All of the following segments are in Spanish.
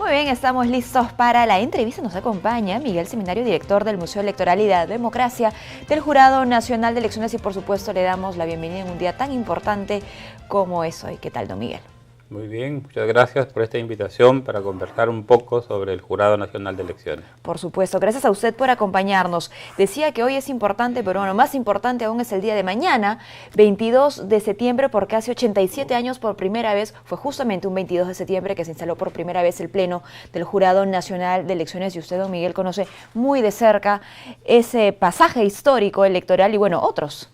Muy bien, estamos listos para la entrevista. Nos acompaña Miguel Seminario, director del Museo Electoral y de la Democracia del Jurado Nacional de Elecciones, y por supuesto le damos la bienvenida en un día tan importante como es hoy. ¿Qué tal, don Miguel? Muy bien, muchas gracias por esta invitación para conversar un poco sobre el Jurado Nacional de Elecciones. Por supuesto, gracias a usted por acompañarnos. Decía que hoy es importante, pero bueno, más importante aún es el día de mañana, 22 de septiembre, porque hace 87 años por primera vez, fue justamente un 22 de septiembre que se instaló por primera vez el Pleno del Jurado Nacional de Elecciones, y usted, don Miguel, conoce muy de cerca ese pasaje histórico electoral y bueno, otros.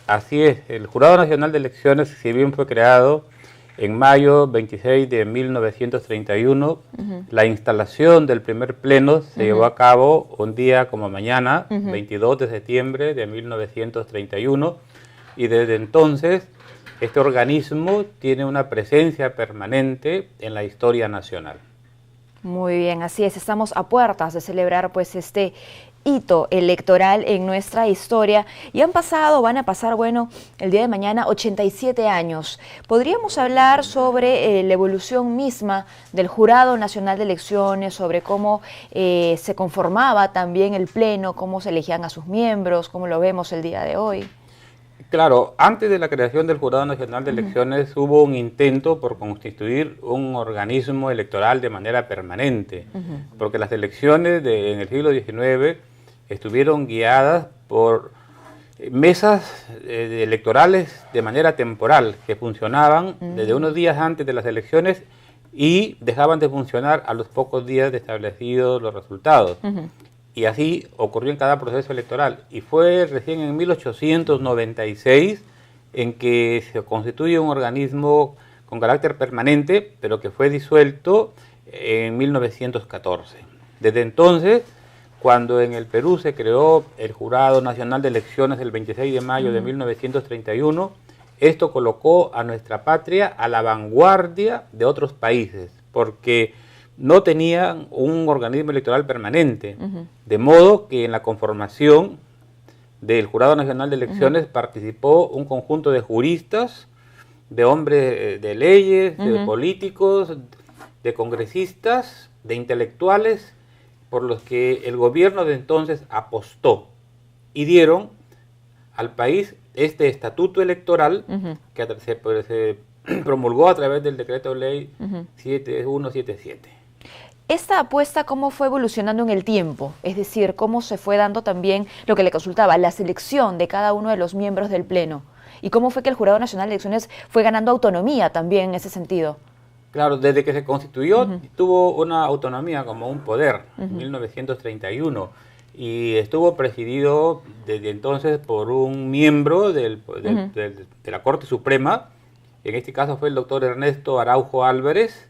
Así es, el Jurado Nacional de Elecciones, si bien fue creado en mayo 26 de 1931, la instalación del primer pleno se llevó a cabo un día como mañana, 22 de septiembre de 1931, y desde entonces este organismo tiene una presencia permanente en la historia nacional. Muy bien, así es, estamos a puertas de celebrar pues este hito electoral en nuestra historia, y van a pasar, bueno, el día de mañana 87 años. ¿Podríamos hablar sobre la evolución misma del Jurado Nacional de Elecciones, sobre cómo se conformaba también el Pleno, cómo se elegían a sus miembros, cómo lo vemos el día de hoy? Claro, antes de la creación del Jurado Nacional de Elecciones hubo un intento por constituir un organismo electoral de manera permanente, porque las elecciones en el siglo XIX estuvieron guiadas por mesas electorales de manera temporal, que funcionaban desde unos días antes de las elecciones y dejaban de funcionar a los pocos días de establecidos los resultados. Y así ocurrió en cada proceso electoral. Y fue recién en 1896 en que se constituye un organismo con carácter permanente, pero que fue disuelto en 1914. Desde entonces, cuando en el Perú se creó el Jurado Nacional de Elecciones el 26 de mayo de 1931, esto colocó a nuestra patria a la vanguardia de otros países, porque no tenían un organismo electoral permanente, de modo que en la conformación del Jurado Nacional de Elecciones participó un conjunto de juristas, de hombres de leyes, de políticos, de congresistas, de intelectuales, por los que el gobierno de entonces apostó y dieron al país este estatuto electoral que se promulgó a través del decreto ley 7177. ¿Esta apuesta cómo fue evolucionando en el tiempo? Es decir, ¿cómo se fue dando también lo que le consultaba, la selección de cada uno de los miembros del Pleno? ¿Y cómo fue que el Jurado Nacional de Elecciones fue ganando autonomía también en ese sentido? Claro, desde que se constituyó tuvo una autonomía como un poder, en 1931, y estuvo presidido desde entonces por un miembro de la Corte Suprema. En este caso fue el doctor Ernesto Araujo Álvarez,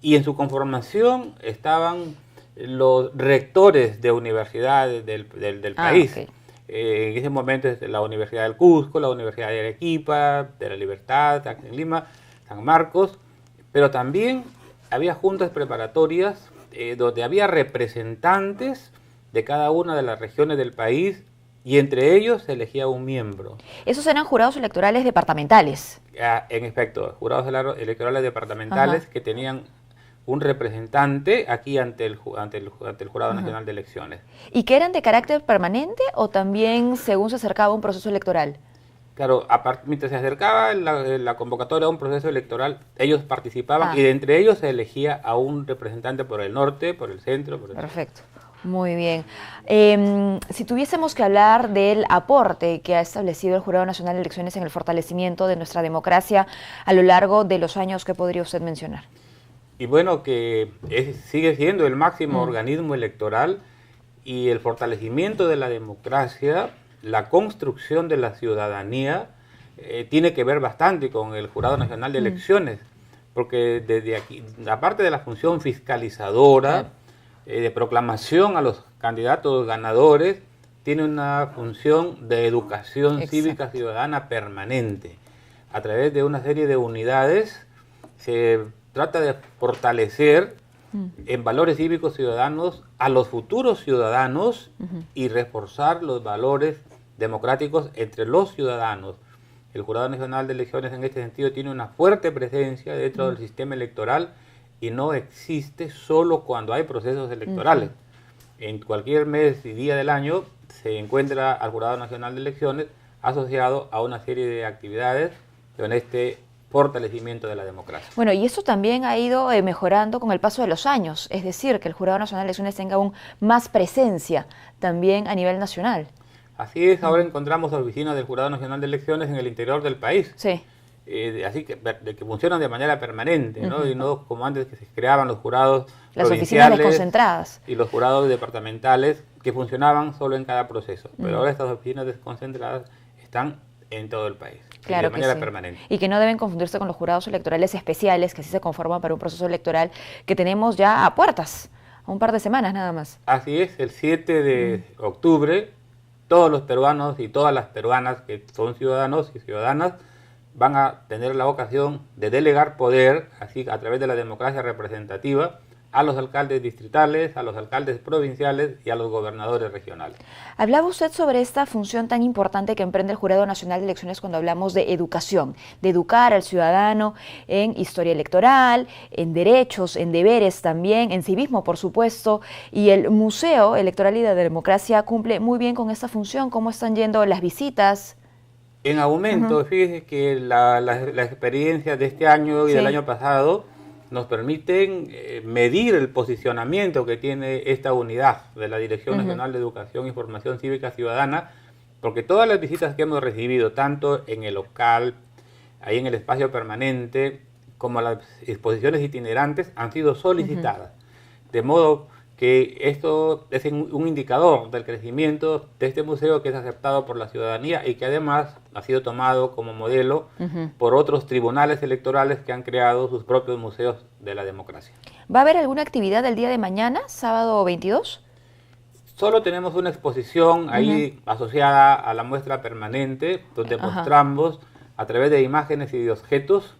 y en su conformación estaban los rectores de universidades del país. Okay. En ese momento la Universidad del Cusco, la Universidad de Arequipa, de la Libertad, en Lima, San Marcos, pero también había juntas preparatorias donde había representantes de cada una de las regiones del país, y entre ellos se elegía un miembro. ¿Esos eran jurados electorales departamentales? En efecto, jurados electorales departamentales que tenían un representante aquí ante el Jurado Nacional de Elecciones. ¿Y que eran de carácter permanente o también según se acercaba un proceso electoral? Claro, mientras se acercaba la convocatoria a un proceso electoral, ellos participaban y de entre ellos se elegía a un representante por el norte, por el centro. Perfecto. Muy bien. Si tuviésemos que hablar del aporte que ha establecido el Jurado Nacional de Elecciones en el fortalecimiento de nuestra democracia a lo largo de los años, ¿qué podría usted mencionar? Y bueno, que sigue siendo el máximo organismo electoral, y el fortalecimiento de la democracia, la construcción de la ciudadanía, tiene que ver bastante con el Jurado Nacional de Elecciones, porque desde aquí, aparte de la función fiscalizadora, de proclamación a los candidatos ganadores, tiene una función de educación cívica ciudadana permanente. A través de una serie de unidades se trata de fortalecer en valores cívicos ciudadanos a los futuros ciudadanos y reforzar los valores democráticos entre los ciudadanos. El Jurado Nacional de Elecciones en este sentido tiene una fuerte presencia dentro del sistema electoral y no existe solo cuando hay procesos electorales. En cualquier mes y día del año se encuentra al Jurado Nacional de Elecciones asociado a una serie de actividades con este fortalecimiento de la democracia. Bueno, y eso también ha ido mejorando con el paso de los años, es decir, que el Jurado Nacional de Elecciones tenga aún más presencia también a nivel nacional. Así es, ahora encontramos oficinas del Jurado Nacional de Elecciones en el interior del país. Sí. Así que funcionan de manera permanente, ¿no? Y no como antes que se creaban los jurados las oficinas provinciales desconcentradas y los jurados departamentales que funcionaban solo en cada proceso. Pero ahora estas oficinas desconcentradas están en todo el país, claro, de manera sí, permanente. Y que no deben confundirse con los jurados electorales especiales que sí se conforman para un proceso electoral que tenemos ya a puertas, a un par de semanas nada más. Así es, el 7 de octubre todos los peruanos y todas las peruanas que son ciudadanos y ciudadanas van a tener la ocasión de delegar poder, así a través de la democracia representativa, a los alcaldes distritales, a los alcaldes provinciales y a los gobernadores regionales. Hablaba usted sobre esta función tan importante que emprende el Jurado Nacional de Elecciones cuando hablamos de educación, de educar al ciudadano en historia electoral, en derechos, en deberes también, en civismo, por supuesto, y el Museo Electoral y de Democracia cumple muy bien con esta función. ¿Cómo están yendo las visitas? En aumento, fíjese que la experiencia de este año y del año pasado nos permiten medir el posicionamiento que tiene esta unidad de la Dirección Nacional de Educación y Formación Cívica Ciudadana, porque todas las visitas que hemos recibido, tanto en el local, ahí en el espacio permanente, como las exposiciones itinerantes, han sido solicitadas. De modo que esto es un indicador del crecimiento de este museo que es aceptado por la ciudadanía y que además ha sido tomado como modelo por otros tribunales electorales que han creado sus propios museos de la democracia. ¿Va a haber alguna actividad el día de mañana, sábado 22? Solo tenemos una exposición ahí asociada a la muestra permanente, donde mostramos a través de imágenes y de objetos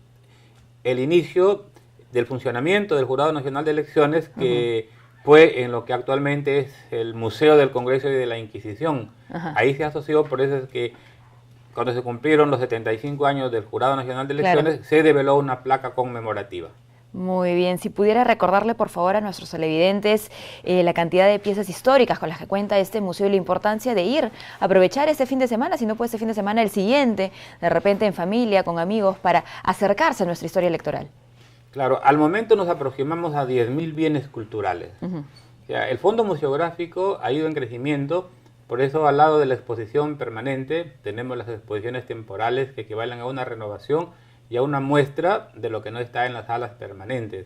el inicio del funcionamiento del Jurado Nacional de Elecciones que fue en lo que actualmente es el Museo del Congreso y de la Inquisición. Ahí se asoció, por eso es que cuando se cumplieron los 75 años del Jurado Nacional de Elecciones, se develó una placa conmemorativa. Muy bien, si pudiera recordarle por favor a nuestros televidentes la cantidad de piezas históricas con las que cuenta este museo y la importancia de ir a aprovechar este fin de semana, si no puede este fin de semana, el siguiente, de repente en familia, con amigos, para acercarse a nuestra historia electoral. Claro, al momento nos aproximamos a 10.000 bienes culturales. O sea, el fondo museográfico ha ido en crecimiento, por eso al lado de la exposición permanente tenemos las exposiciones temporales que equivalen a una renovación y a una muestra de lo que no está en las salas permanentes.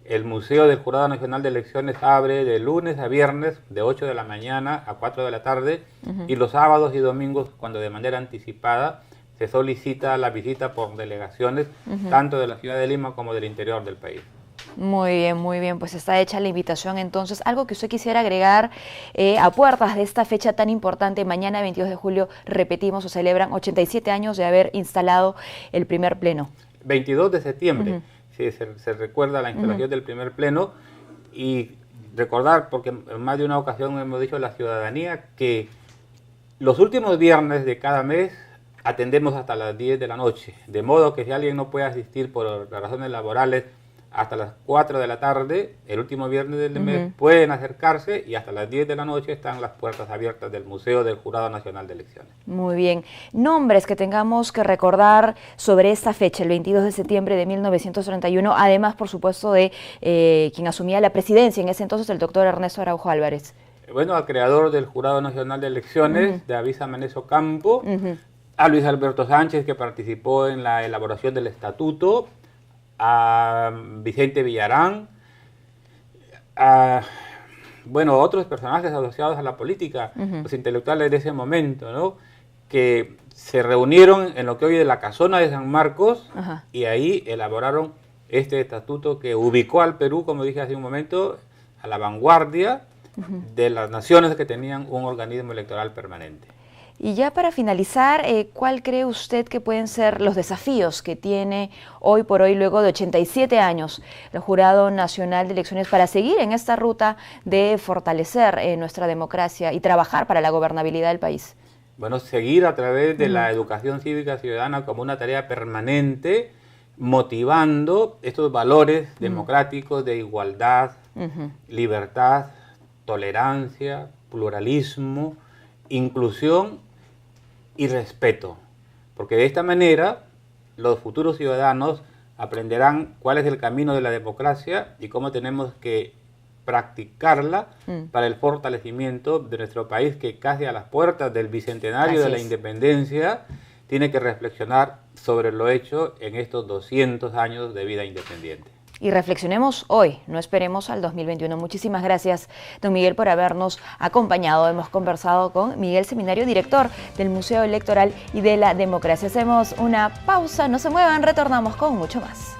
El Museo del Jurado Nacional de Elecciones abre de lunes a viernes de 8 de la mañana a 4 de la tarde y los sábados y domingos, cuando de manera anticipada se solicita la visita por delegaciones, tanto de la ciudad de Lima como del interior del país. Muy bien, pues está hecha la invitación entonces. Algo que usted quisiera agregar a puertas de esta fecha tan importante, mañana 22 de julio, repetimos, se celebran 87 años de haber instalado el primer pleno. 22 de septiembre, sí, se recuerda la instalación del primer pleno y recordar, porque en más de una ocasión hemos dicho a la ciudadanía que los últimos viernes de cada mes atendemos hasta las 10 de la noche, de modo que si alguien no puede asistir por razones laborales hasta las 4 de la tarde, el último viernes del mes, pueden acercarse y hasta las 10 de la noche están las puertas abiertas del Museo del Jurado Nacional de Elecciones. Muy bien. Nombres que tengamos que recordar sobre esta fecha, el 22 de septiembre de 1931, además, por supuesto, de quien asumía la presidencia en ese entonces, el doctor Ernesto Araujo Álvarez. Bueno, al creador del Jurado Nacional de Elecciones, David Samaneso Campo, a Luis Alberto Sánchez, que participó en la elaboración del estatuto, a Vicente Villarán, a otros personajes asociados a la política, los intelectuales de ese momento, ¿no? Que se reunieron en lo que hoy es la Casona de San Marcos y ahí elaboraron este estatuto que ubicó al Perú, como dije hace un momento, a la vanguardia de las naciones que tenían un organismo electoral permanente. Y ya para finalizar, ¿cuál cree usted que pueden ser los desafíos que tiene hoy por hoy, luego de 87 años, el Jurado Nacional de Elecciones para seguir en esta ruta de fortalecer nuestra democracia y trabajar para la gobernabilidad del país? Bueno, seguir a través de la educación cívica ciudadana como una tarea permanente, motivando estos valores democráticos de igualdad, libertad, tolerancia, pluralismo, inclusión y respeto. Porque de esta manera los futuros ciudadanos aprenderán cuál es el camino de la democracia y cómo tenemos que practicarla para el fortalecimiento de nuestro país, que casi a las puertas del bicentenario de la independencia tiene que reflexionar sobre lo hecho en estos 200 años de vida independiente. Y reflexionemos hoy, no esperemos al 2021. Muchísimas gracias, don Miguel, por habernos acompañado. Hemos conversado con Miguel Seminario, director del Museo Electoral y de la Democracia. Hacemos una pausa, no se muevan, retornamos con mucho más.